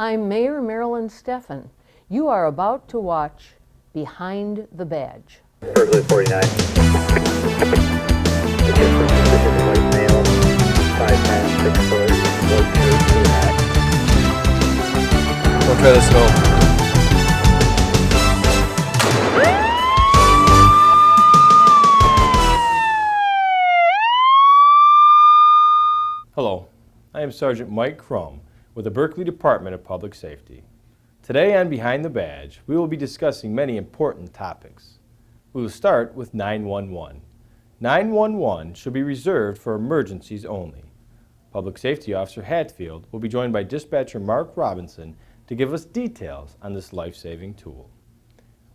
I'm Mayor Marilyn Steffen. You are about to watch Behind the Badge. Berkeley 49. White male, 5'10", 6 foot, white shirt, blue hat. Okay, let's go. Hello, I am Sergeant Mike Crum with the Berkeley Department of Public Safety. Today on Behind the Badge, we will be discussing many important topics. We will start with 911. 911 should be reserved for emergencies only. Public Safety Officer Hatfield will be joined by Dispatcher Mark Robinson to give us details on this life-saving tool.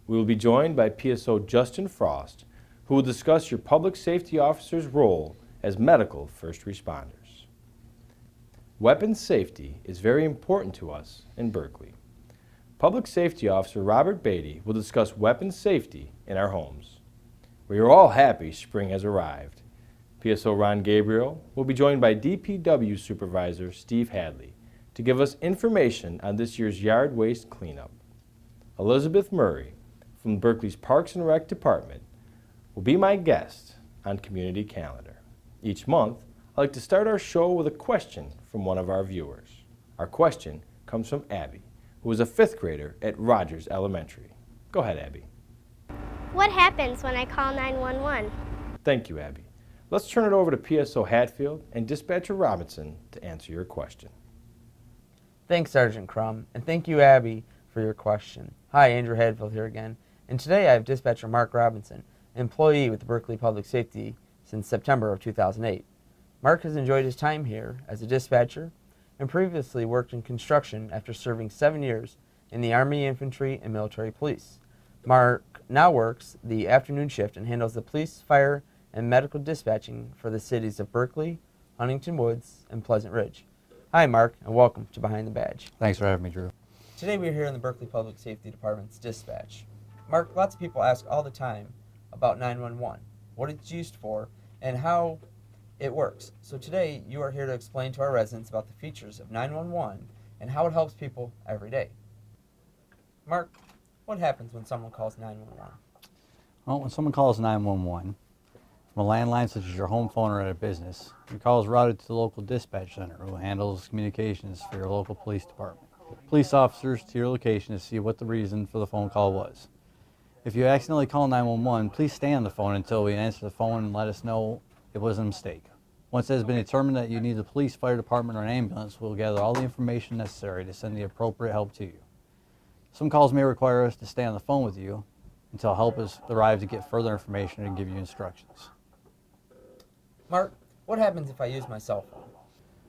We will be joined by PSO Justin Frost, who will discuss your Public Safety Officer's role as medical first responders. Weapons safety is very important to us in Berkeley. Public Safety Officer Robert Beatty will discuss weapons safety in our homes. We are all happy spring has arrived. PSO Ron Gabriel will be joined by DPW Supervisor Steve Hadley to give us information on this year's yard waste cleanup. Elizabeth Murray from Berkeley's Parks and Rec Department will be my guest on Community Calendar. Each month, I like to start our show with a question from one of our viewers. Our question comes from Abby, who is a 5th grader at Rogers Elementary. Go ahead, Abby. What happens when I call 911? Thank you, Abby. Let's turn it over to PSO Hatfield and Dispatcher Robinson to answer your question. Thanks, Sergeant Crum, and thank you, Abby, for your question. Hi, Andrew Hadfield here again, and today I have Dispatcher Mark Robinson, an employee with Berkeley Public Safety since September of 2008. Mark has enjoyed his time here as a dispatcher and previously worked in construction after serving 7 years in the Army Infantry and Military Police. Mark now works the afternoon shift and handles the police, fire, and medical dispatching for the cities of Berkeley, Huntington Woods, and Pleasant Ridge. Hi, Mark, and welcome to Behind the Badge. Thanks for having me, Drew. Today we're here in the Berkeley Public Safety Department's dispatch. Mark, lots of people ask all the time about 911, what it's used for, and how it works. So today you are here to explain to our residents about the features of 911 and how it helps people every day. Mark, what happens when someone calls 911? Well, when someone calls 911 from a landline such as your home phone or at a business, your call is routed to the local dispatch center who handles communications for your local police department. Police officers to your location to see what the reason for the phone call was. If you accidentally call 911, please stay on the phone until we answer the phone and let us know it was a mistake. Once it has been determined that you need the police, fire department, or an ambulance, we'll gather all the information necessary to send the appropriate help to you. Some calls may require us to stay on the phone with you until help has arrived to get further information and give you instructions. Mark, what happens if I use my cell phone?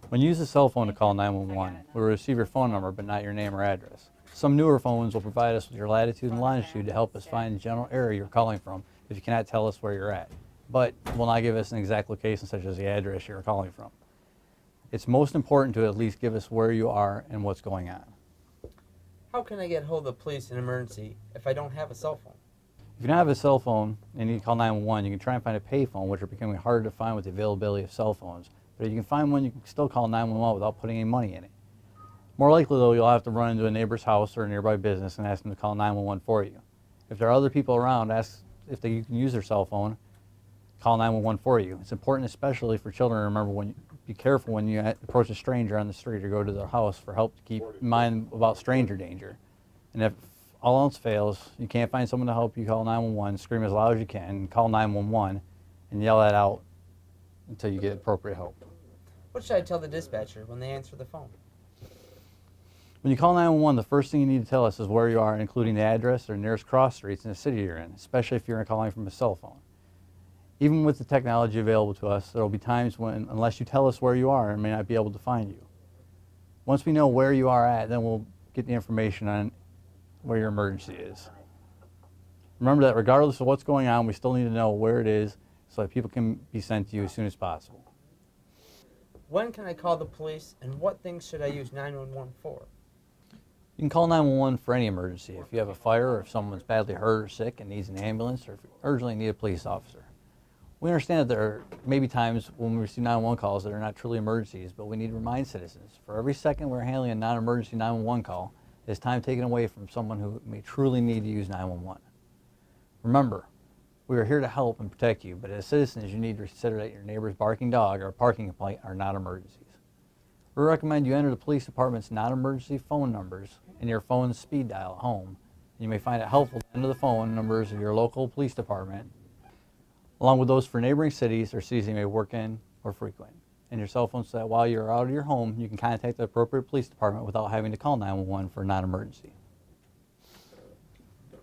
When you use a cell phone to call 911, we'll receive your phone number but not your name or address. Some newer phones will provide us with your latitude and longitude to help us find the general area you're calling from if you cannot tell us where you're at, but will not give us an exact location such as the address you're calling from. It's most important to at least give us where you are and what's going on. How can I get hold of the police in an emergency if I don't have a cell phone? If you don't have a cell phone and you call 911, you can try and find a payphone, which are becoming harder to find with the availability of cell phones. But if you can find one, you can still call 911 without putting any money in it. More likely, though, you'll have to run into a neighbor's house or a nearby business and ask them to call 911 for you. If there are other people around, ask if you can use their cell phone, call 911 for you. It's important, especially for children, to remember be careful when you approach a stranger on the street or go to their house for help to keep in mind about stranger danger. And if all else fails, you can't find someone to help you, call 911, scream as loud as you can, call 911, and yell that out until you get appropriate help. What should I tell the dispatcher when they answer the phone? When you call 911, the first thing you need to tell us is where you are, including the address or nearest cross streets in the city you're in, especially if you're calling from a cell phone. Even with the technology available to us, there will be times when, unless you tell us where you are, we may not be able to find you. Once we know where you are at, then we'll get the information on where your emergency is. Remember that regardless of what's going on, we still need to know where it is so that people can be sent to you as soon as possible. When can I call the police, and what things should I use 911 for? You can call 911 for any emergency. If you have a fire, or if someone's badly hurt or sick and needs an ambulance, or if you urgently need a police officer. We understand that there may be times when we receive 911 calls that are not truly emergencies, but we need to remind citizens, for every second we're handling a non-emergency 911 call, is time taken away from someone who may truly need to use 911. Remember, we are here to help and protect you, but as citizens, you need to consider that your neighbor's barking dog or parking complaint are not emergencies. We recommend you enter the police department's non-emergency phone numbers in your phone's speed dial at home. You may find it helpful to enter the phone numbers of your local police department, along with those for neighboring cities or cities you may work in or frequent, in your cell phone, so that while you're out of your home, you can contact the appropriate police department without having to call 911 for a non-emergency.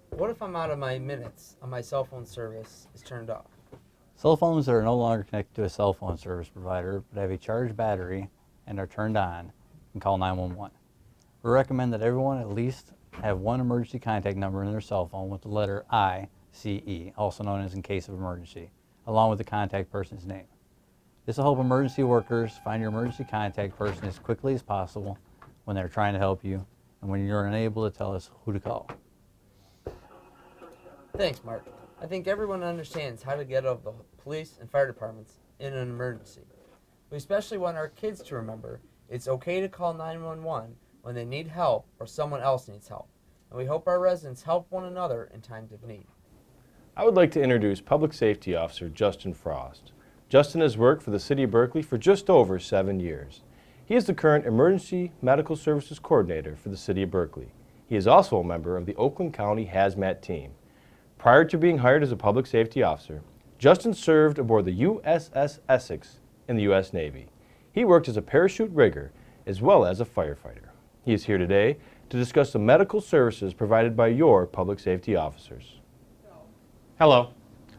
What if I'm out of my minutes and my cell phone service is turned off? Cell phones that are no longer connected to a cell phone service provider but have a charged battery and are turned on can call 911. We recommend that everyone at least have one emergency contact number in their cell phone with the letter ICE, also known as in case of emergency, along with the contact person's name. This will help emergency workers find your emergency contact person as quickly as possible when they're trying to help you and when you're unable to tell us who to call. Thanks, Mark. I think everyone understands how to get out of the police and fire departments in an emergency. We especially want our kids to remember it's okay to call 911 when they need help or someone else needs help. And we hope our residents help one another in times of need. I would like to introduce Public Safety Officer Justin Frost. Justin has worked for the City of Berkeley for just over 7 years. He is the current Emergency Medical Services Coordinator for the City of Berkeley. He is also a member of the Oakland County Hazmat Team. Prior to being hired as a Public Safety Officer, Justin served aboard the USS Essex in the U.S. Navy. He worked as a parachute rigger as well as a firefighter. He is here today to discuss the medical services provided by your public safety officers. Hello,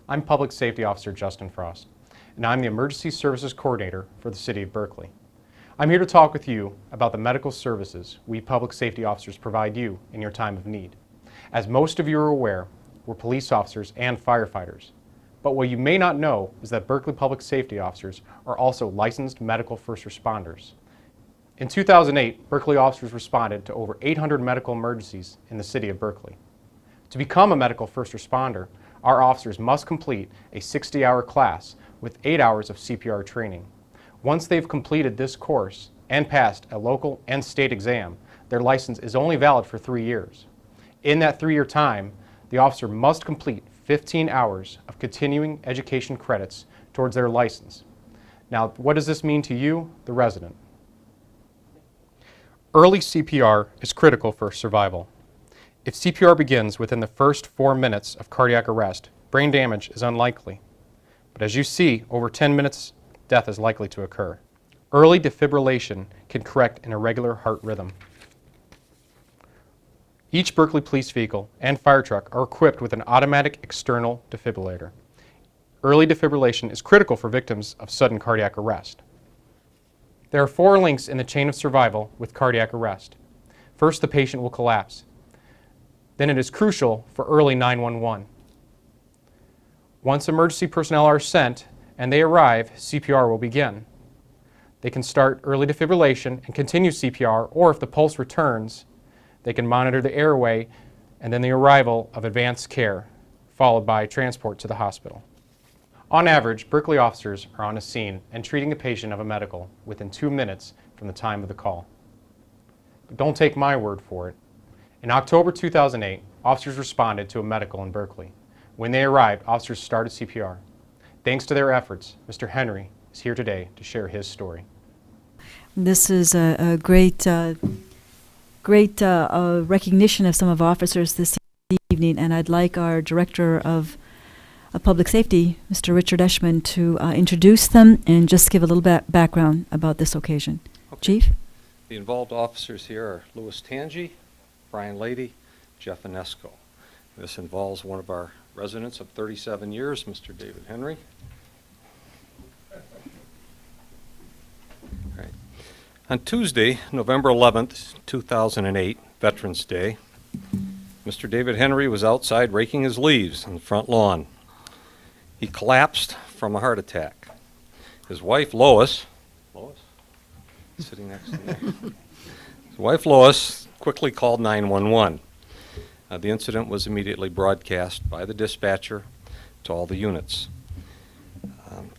I'm Public Safety Officer Justin Frost, and I'm the Emergency Services Coordinator for the City of Berkeley. I'm here to talk with you about the medical services we public safety officers provide you in your time of need. As most of you are aware, we're police officers and firefighters. But what you may not know is that Berkeley Public Safety Officers are also licensed medical first responders. In 2008, Berkeley officers responded to over 800 medical emergencies in the city of Berkeley. To become a medical first responder, our officers must complete a 60-hour class with 8 hours of CPR training. Once they've completed this course and passed a local and state exam, their license is only valid for 3 years. In that 3-year time, the officer must complete 15 hours of continuing education credits towards their license. Now, what does this mean to you, the resident? Early CPR is critical for survival. If CPR begins within the first 4 minutes of cardiac arrest, brain damage is unlikely. But as you see, over 10 minutes, death is likely to occur. Early defibrillation can correct an irregular heart rhythm. Each Berkeley police vehicle and fire truck are equipped with an automatic external defibrillator. Early defibrillation is critical for victims of sudden cardiac arrest. There are 4 links in the chain of survival with cardiac arrest. First, the patient will collapse. Then it is crucial for early 911. Once emergency personnel are sent and they arrive, CPR will begin. They can start early defibrillation and continue CPR, or if the pulse returns, they can monitor the airway and then the arrival of advanced care, followed by transport to the hospital. On average, Berkeley officers are on a scene and treating a patient of a medical within 2 minutes from the time of the call. But don't take my word for it. In October 2008, officers responded to a medical in Berkeley. When they arrived, officers started CPR. Thanks to their efforts, Mr. Henry is here today to share his story. This is a great recognition of some of officers this evening, and I'd like our Director of Public Safety, Mr. Richard Eschman, to introduce them and just give a little background about this occasion. Okay. Chief? The involved officers here are Louis Tangi, Brian Lady, Jeff Inesco. This involves one of our residents of 37 years, Mr. David Henry. Right. On Tuesday, November 11th, 2008, Veterans Day, Mr. David Henry was outside raking his leaves on the front lawn. He collapsed from a heart attack. His wife, Lois, sitting next to me. His wife, Lois, quickly called 911. The incident was immediately broadcast by the dispatcher to all the units.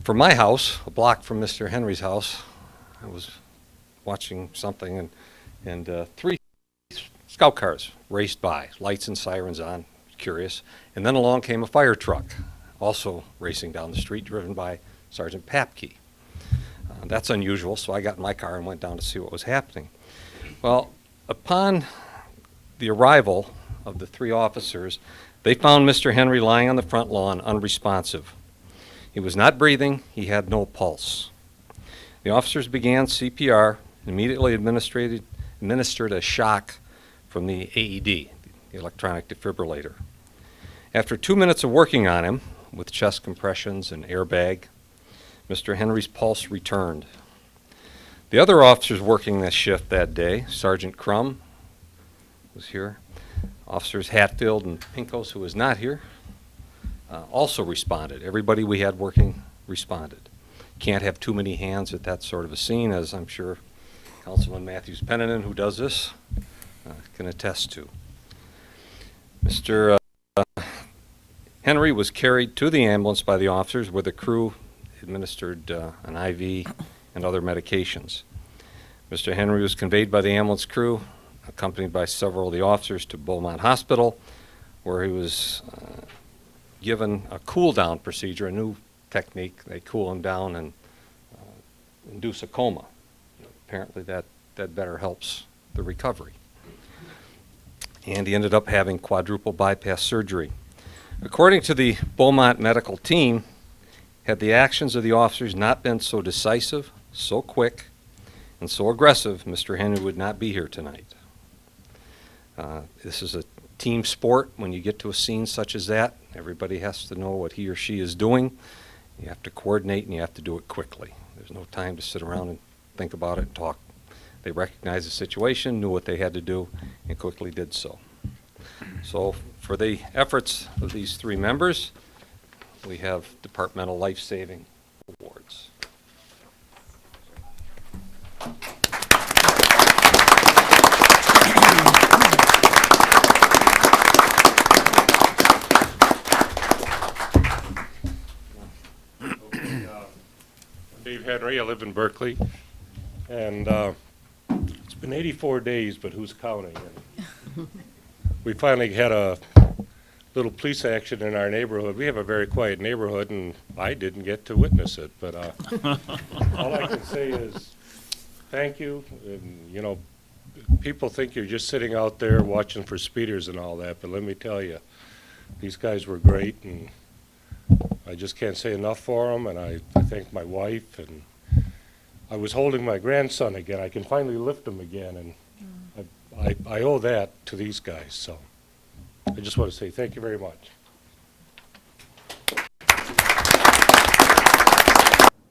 From my house, a block from Mr. Henry's house, I was watching something, and 3 scout cars raced by, lights and sirens on, curious. And then along came a fire truck, also racing down the street, driven by Sergeant Papke. That's unusual, so I got in my car and went down to see what was happening. Well, upon the arrival of the 3 officers, they found Mr. Henry lying on the front lawn, unresponsive. He was not breathing, he had no pulse. The officers began CPR, immediately administered a shock from the AED, the electronic defibrillator. After 2 minutes of working on him, with chest compressions and airbag, Mr. Henry's pulse returned. The other officers working this shift that day, Sergeant Crum was here, Officers Hatfield and Pinkos, who was not here, also responded. Everybody we had working responded. Can't have too many hands at that sort of a scene, as I'm sure Councilman Matthews Pennanen, who does this, can attest to. Mr. Henry was carried to the ambulance by the officers, where the crew administered an IV and other medications. Mr. Henry was conveyed by the ambulance crew, accompanied by several of the officers, to Beaumont Hospital, where he was given a cool-down procedure, a new technique. They cool him down and induce a coma. Apparently that better helps the recovery. And he ended up having quadruple bypass surgery. According to the Beaumont medical team, had the actions of the officers not been so decisive, so quick, and so aggressive, Mr. Henry would not be here tonight. This is a team sport. When you get to a scene such as that, everybody has to know what he or she is doing. You have to coordinate, and you have to do it quickly. There's no time to sit around and think about it and talk. They recognized the situation, knew what they had to do, and quickly did so. So for the efforts of these 3 members, we have Departmental Life-Saving Awards. Dave Henry, I live in Berkeley, and it's been 84 days, but who's counting? We finally had a little police action in our neighborhood. We have a very quiet neighborhood, and I didn't get to witness it, but all I can say is thank you. And, you know, people think you're just sitting out there watching for speeders and all that, but let me tell you, these guys were great, and I just can't say enough for them, and I thank my wife, and I was holding my grandson again. I can finally lift him again, and I owe that to these guys, so I just want to say thank you very much.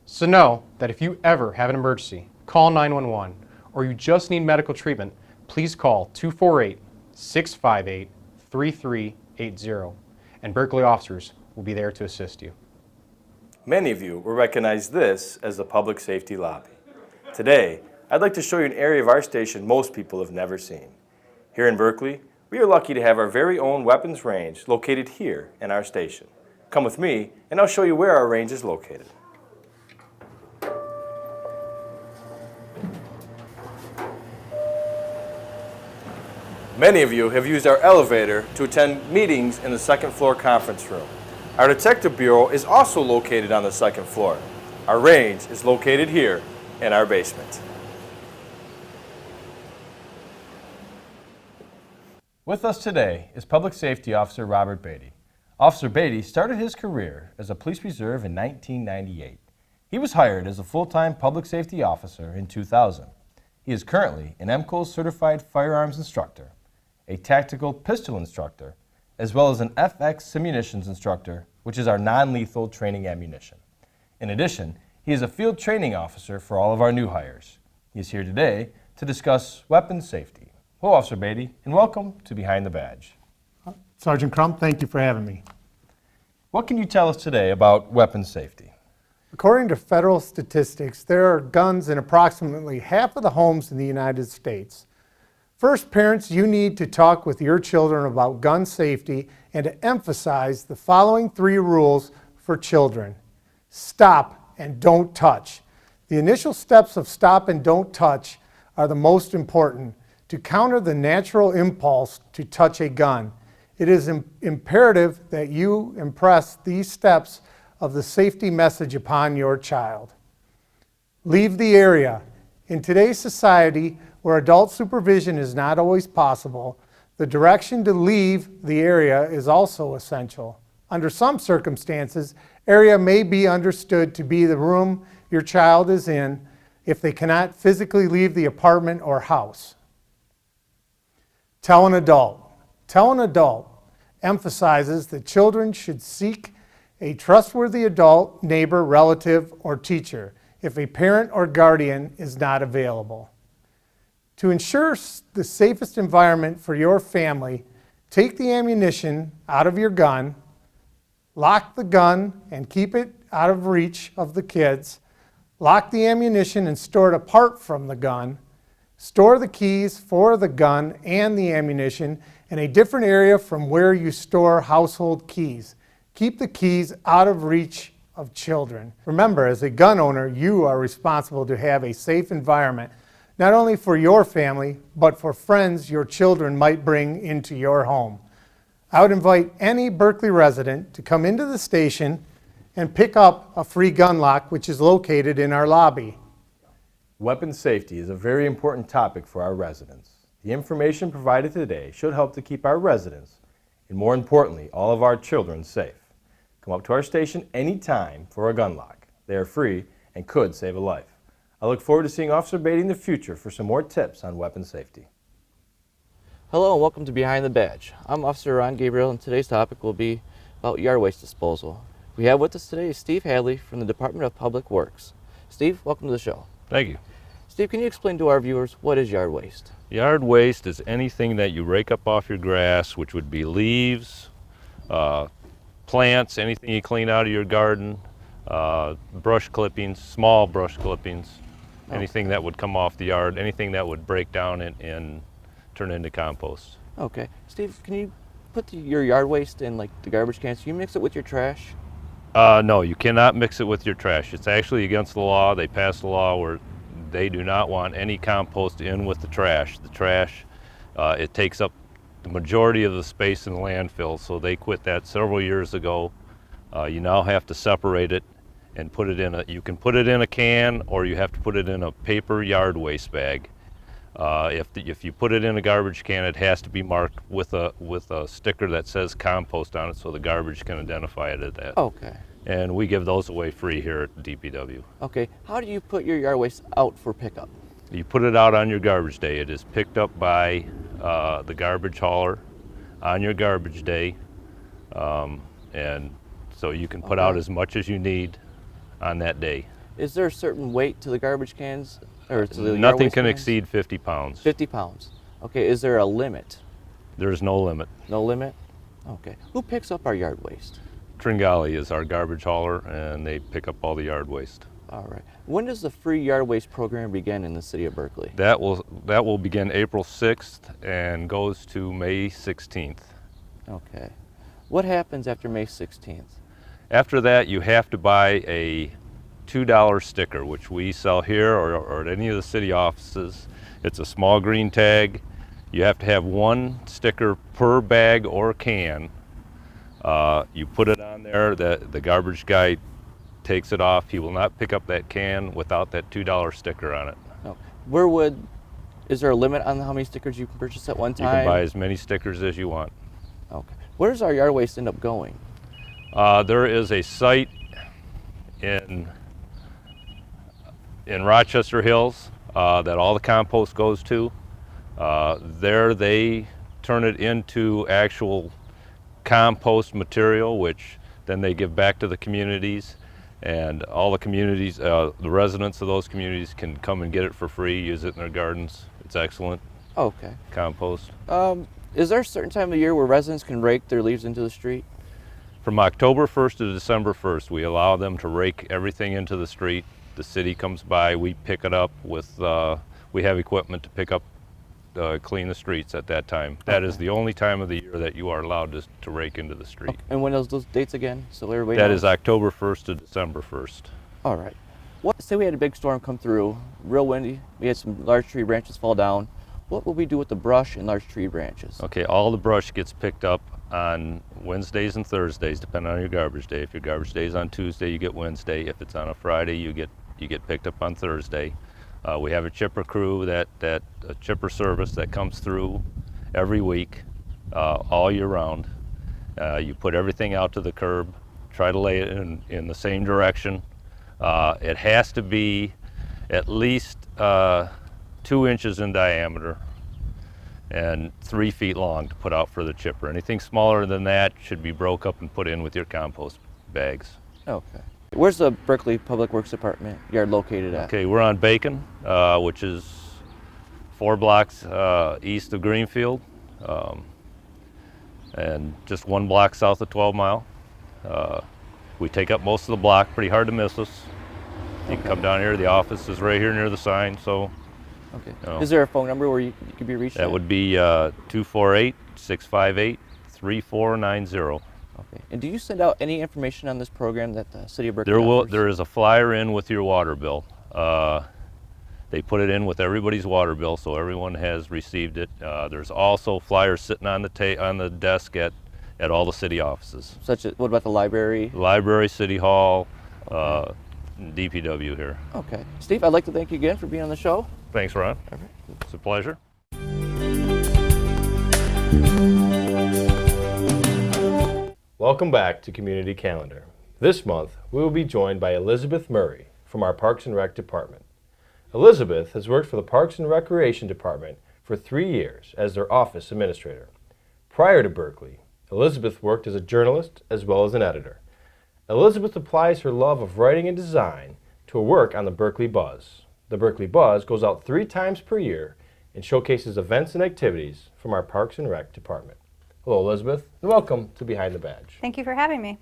So know that if you ever have an emergency, call 911, or you just need medical treatment, please call 248-658-3380, and Berkeley officers will be there to assist you. Many of you will recognize this as the Public Safety Lobby. Today, I'd like to show you an area of our station most people have never seen. Here in Berkeley, we are lucky to have our very own weapons range located here in our station. Come with me, and I'll show you where our range is located. Many of you have used our elevator to attend meetings in the second floor conference room. Our Detective Bureau is also located on the second floor. Our range is located here in our basement. With us today is Public Safety Officer Robert Beatty. Officer Beatty started his career as a police reserve in 1998. He was hired as a full-time public safety officer in 2000. He is currently an MCOS certified firearms instructor, a tactical pistol instructor, as well as an FX Simunitions instructor, which is our non-lethal training ammunition. In addition, he is a field training officer for all of our new hires. He is here today to discuss weapons safety. Hello, Officer Beatty, and welcome to Behind the Badge. Sergeant Crump, thank you for having me. What can you tell us today about weapons safety? According to federal statistics, there are guns in approximately half of the homes in the United States. First, parents, you need to talk with your children about gun safety and to emphasize the following 3 rules for children. Stop and don't touch. The initial steps of stop and don't touch are the most important to counter the natural impulse to touch a gun. It is imperative that you impress these steps of the safety message upon your child. Leave the area. In today's society, where adult supervision is not always possible, the direction to leave the area is also essential. Under some circumstances, area may be understood to be the room your child is in if they cannot physically leave the apartment or house. Tell an adult. Tell an adult emphasizes that children should seek a trustworthy adult, neighbor, relative, or teacher if a parent or guardian is not available. To ensure the safest environment for your family, take the ammunition out of your gun, lock the gun and keep it out of reach of the kids, lock the ammunition and store it apart from the gun, store the keys for the gun and the ammunition in a different area from where you store household keys. Keep the keys out of reach of children. Remember, as a gun owner, you are responsible to have a safe environment, not only for your family, but for friends your children might bring into your home. I would invite any Berkeley resident to come into the station and pick up a free gun lock, which is located in our lobby. Weapon safety is a very important topic for our residents. The information provided today should help to keep our residents, and more importantly, all of our children safe. Come up to our station anytime for a gun lock. They are free and could save a life. I look forward to seeing Officer Beatty in the future for some more tips on weapon safety. Hello and welcome to Behind the Badge. I'm Officer Ron Gabriel and today's topic will be about yard waste disposal. We have with us today Steve Hadley from the Department of Public Works. Steve, welcome to the show. Thank you. Steve, can you explain to our viewers what is yard waste? Yard waste is anything that you rake up off your grass, which would be leaves, plants, anything you clean out of your garden, brush clippings, small brush clippings, anything that would come off the yard, anything that would break down and turn into compost. Okay. Steve, can you put your yard waste in like the garbage cans? Can you mix it with your trash? No, you cannot mix it with your trash. It's actually against the law. They passed a law where they do not want any compost in with the trash. The trash, it takes up the majority of the space in the landfill, so they quit that several years ago. You now have to separate it and put it in you can put it in a can, or you have to put it in a paper yard waste bag. If you put it in a garbage can, it has to be marked with a sticker that says compost on it, so the garbage can identify it as that. Okay. And we give those away free here at DPW. Okay. How do you put your yard waste out for pickup? You put it out on your garbage day. It is picked up by the garbage hauler on your garbage day, and so you can put out as much as you need on that day. Is there a certain weight to the garbage cans? Or to the Nothing can exceed 50 pounds. 50 pounds. Okay, is there a limit? There is no limit. No limit? Okay. Who picks up our yard waste? Tringali is our garbage hauler, and they pick up all the yard waste. All right. When does the free yard waste program begin in the city of Berkeley? That will begin April 6th and goes to May 16th. Okay. What happens after May 16th? After that, you have to buy a $2 sticker, which we sell here or at any of the city offices. It's a small green tag. You have to have one sticker per bag or can. You put it on there, the garbage guy takes it off. He will not pick up that can without that $2 sticker on it. Oh. Is there a limit on how many stickers you can purchase at one time? You can buy as many stickers as you want. Okay. Where does our yard waste end up going? There is a site in Rochester Hills that all the compost goes to. There they turn it into actual compost material, which then they give back to the communities, and all the communities, the residents of those communities can come and get it for free, use it in their gardens. It's excellent. Okay. Compost. Is there a certain time of the year where residents can rake their leaves into the street? From October 1st to December 1st, we allow them to rake everything into the street. The city comes by, we pick it up with, we have equipment to pick up clean the streets at that time. That is the only time of the year that you are allowed to rake into the street. Okay. And when are those dates again? So everybody That knows? is October 1st to December 1st. All right. What? Say we had a big storm come through, real windy. We had some large tree branches fall down. What will we do with the brush and large tree branches? Okay, all the brush gets picked up on Wednesdays and Thursdays, depending on your garbage day. If your garbage day is on Tuesday, you get Wednesday. If it's on a Friday, you get picked up on Thursday. We have a chipper crew, a chipper service that comes through every week, all year round. You put everything out to the curb, try to lay it in the same direction. It has to be at least 2 inches in diameter and 3 feet long to put out for the chipper. Anything smaller than that should be broke up and put in with your compost bags. Okay. Where's the Berkeley Public Works Department yard located at? Okay, we're on Bacon, which is 4 blocks east of Greenfield, and just 1 block south of 12 Mile. We take up most of the block, pretty hard to miss us. You can come down here, the office is right here near the sign, so. Okay. You know, is there a phone number where you could be reached? That would be 248-658-3490. Okay. And do you send out any information on this program that the City of Berkeley offers? There is a flyer in with your water bill. They put it in with everybody's water bill, so everyone has received it. There's also flyers sitting on the desk at all the city offices. Such as, what about the library? Library, City Hall, DPW here. Okay. Steve, I'd like to thank you again for being on the show. Thanks, Ron. It's a pleasure. Welcome back to Community Calendar. This month, we will be joined by Elizabeth Murray from our Parks and Rec Department. Elizabeth has worked for the Parks and Recreation Department for 3 years as their office administrator. Prior to Berkeley, Elizabeth worked as a journalist as well as an editor. Elizabeth applies her love of writing and design to her work on the Berkeley Buzz. The Berkeley Buzz goes out 3 times per year and showcases events and activities from our Parks and Rec Department. Hello, Elizabeth, and welcome to Behind the Badge. Thank you for having me.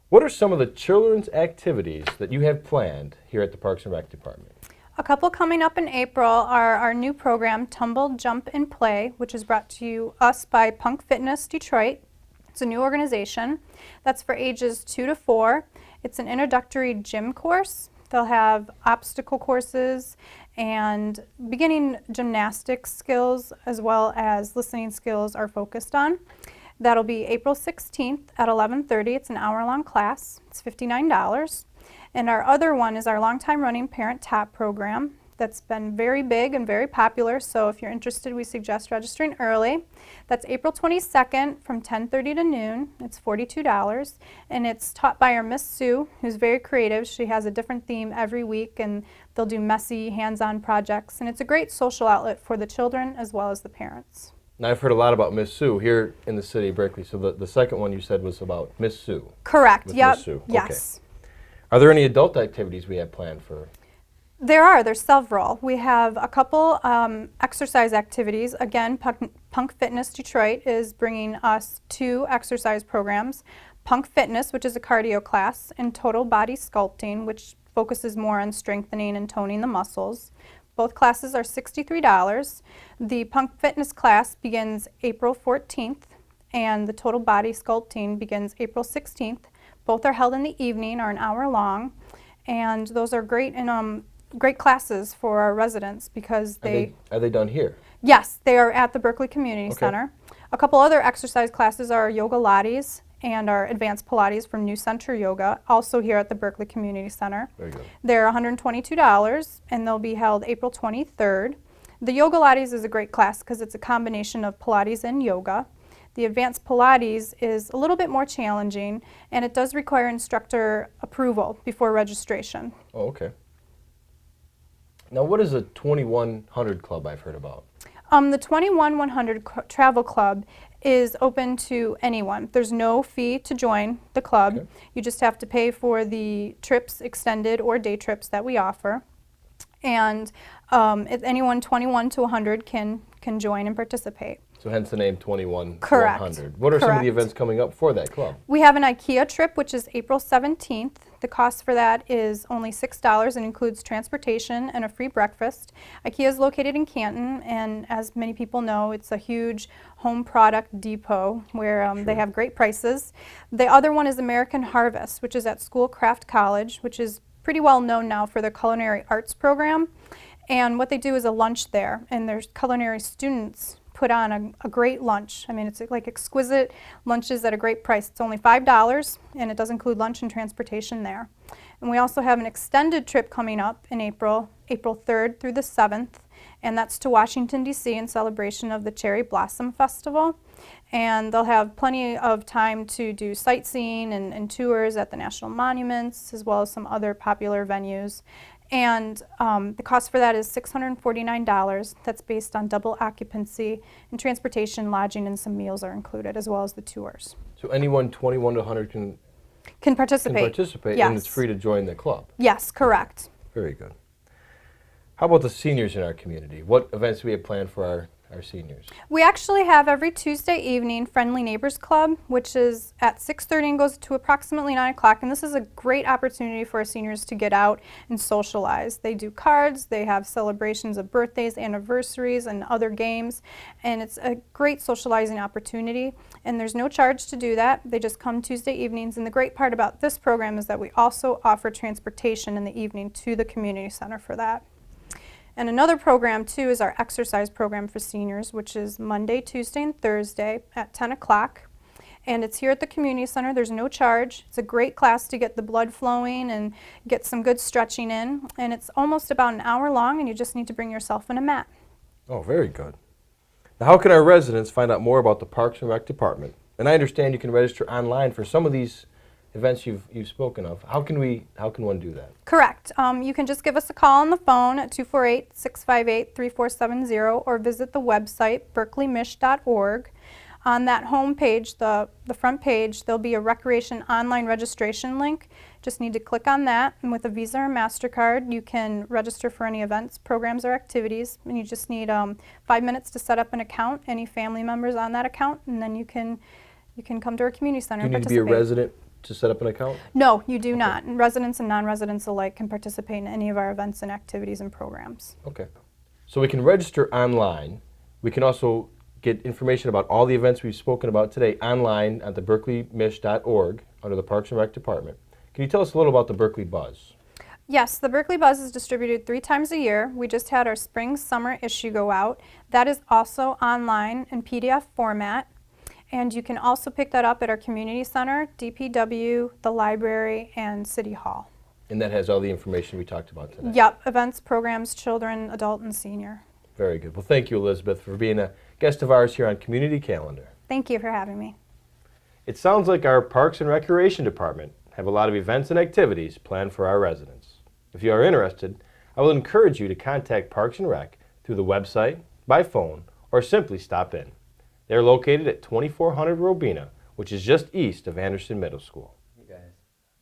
What are some of the children's activities that you have planned here at the Parks and Rec Department? A couple coming up in April are our new program, Tumble, Jump, and Play, which is brought to us by Punk Fitness Detroit. It's a new organization that's for ages 2 to 4. It's an introductory gym course. They'll have obstacle courses and beginning gymnastics skills as well as listening skills are focused on. That'll be April 16th at 11:30. It's an hour-long class. It's $59. And our other one is our longtime running Parent Top program that's been very big and very popular. So if you're interested, we suggest registering early. That's April 22nd from 10:30 to noon. It's $42. And it's taught by our Miss Sue, who's very creative. She has a different theme every week, and they'll do messy, hands-on projects. And it's a great social outlet for the children as well as the parents. Now, I've heard a lot about Miss Sue here in the city of Berkeley. So the second one you said was about Miss Sue. Correct. With Yep. Miss Sue. Yes. Okay. Are there any adult activities we have planned for? There's several. We have a couple exercise activities. Again, Punk Fitness Detroit is bringing us 2 exercise programs. Punk Fitness, which is a cardio class, and Total Body Sculpting, which focuses more on strengthening and toning the muscles. Both classes are $63. The Punk Fitness class begins April 14th, and the Total Body Sculpting begins April 16th. Both are held in the evening, are an hour long, and those are great great classes for our residents because Are they done here? Yes, they are at the Berkeley Community Okay. Center. A couple other exercise classes are Yoga Lattes and our Advanced Pilates from New Center Yoga, also here at the Berkeley Community Center. Very good. They're $122, and they'll be held April 23rd. The Yoga Lattes is a great class because it's a combination of Pilates and yoga. The Advanced Pilates is a little bit more challenging, and it does require instructor approval before registration. Oh, okay. Now, what is a 2100 club I've heard about? The 21100 Travel Club is open to anyone. There's no fee to join the club. Okay. You just have to pay for the trips, extended or day trips that we offer. And anyone 21 to 100 can join and participate. So hence the name 21-100. Correct. What are some of Correct. the events coming up for that club? We have an IKEA trip, which is April 17th. The cost for that is only $6 and includes transportation and a free breakfast. IKEA is located in Canton, and as many people know, it's a huge home product depot where they have great prices. The other one is American Harvest, which is at Schoolcraft College, which is pretty well known now for their culinary arts program. And what they do is a lunch there, and their culinary students put on a great lunch. I mean, it's like exquisite lunches at a great price. It's only $5, and it does include lunch and transportation there. And we also have an extended trip coming up in April 3rd through the 7th, and that's to Washington, D.C. in celebration of the Cherry Blossom Festival. And they'll have plenty of time to do sightseeing and tours at the national monuments, as well as some other popular venues. And the cost for that is $649. That's based on double occupancy, and transportation, lodging, and some meals are included, as well as the tours. So anyone 21 to 100 Can participate. Yes. And it's free to join the club. Yes, correct. Very good. How about the seniors in our community? What events do we have planned for our seniors? We actually have every Tuesday evening Friendly Neighbors Club, which is at 6:30 and goes to approximately 9 o'clock. And this is a great opportunity for our seniors to get out and socialize. They do cards, they have celebrations of birthdays, anniversaries, and other games. And it's a great socializing opportunity. And there's no charge to do that. They just come Tuesday evenings. And the great part about this program is that we also offer transportation in the evening to the community center for that. And another program, too, is our exercise program for seniors, which is Monday, Tuesday, and Thursday at 10 o'clock. And it's here at the community center. There's no charge. It's a great class to get the blood flowing and get some good stretching in. And it's almost about an hour long, and you just need to bring yourself in a mat. Oh, very good. Now, how can our residents find out more about the Parks and Rec Department? And I understand you can register online for some of these events you've spoken of. How can one do that? Correct. You can just give us a call on the phone at 248-658-3470 or visit the website berkeleymish.org. On that home page, the front page, there'll be a recreation online registration link. Just need to click on that, and with a Visa or MasterCard, you can register for any events, programs, or activities. And you just need 5 minutes to set up an account, any family members on that account, and then you can come to our community center and participate. Do you need to be a resident to set up an account? No, you do not. And residents and non-residents alike can participate in any of our events and activities and programs. Okay. So we can register online. We can also get information about all the events we've spoken about today online at the berkeleymish.org under the Parks and Rec Department. Can you tell us a little about the Berkeley Buzz? Yes, the Berkeley Buzz is distributed 3 times a year. We just had our spring-summer issue go out. That is also online in PDF format. And you can also pick that up at our community center, DPW, the library, and City Hall. And that has all the information we talked about today? Yep, events, programs, children, adult, and senior. Very good. Well, thank you, Elizabeth, for being a guest of ours here on Community Calendar. Thank you for having me. It sounds like our Parks and Recreation Department have a lot of events and activities planned for our residents. If you are interested, I will encourage you to contact Parks and Rec through the website, by phone, or simply stop in. They're located at 2400 Robina, which is just east of Anderson Middle School.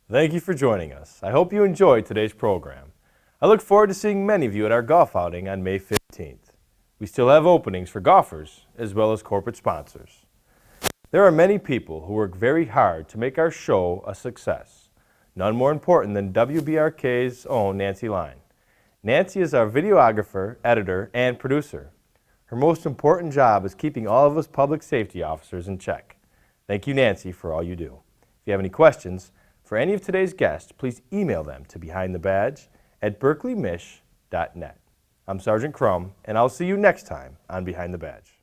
Thank you for joining us. I hope you enjoyed today's program. I look forward to seeing many of you at our golf outing on May 15th. We still have openings for golfers as well as corporate sponsors. There are many people who work very hard to make our show a success. None more important than WBRK's own Nancy Line. Nancy is our videographer, editor, and producer. Her most important job is keeping all of us public safety officers in check. Thank you, Nancy, for all you do. If you have any questions for any of today's guests, please email them to behindthebadge@berkeleymish.net. I'm Sergeant Crum, and I'll see you next time on Behind the Badge.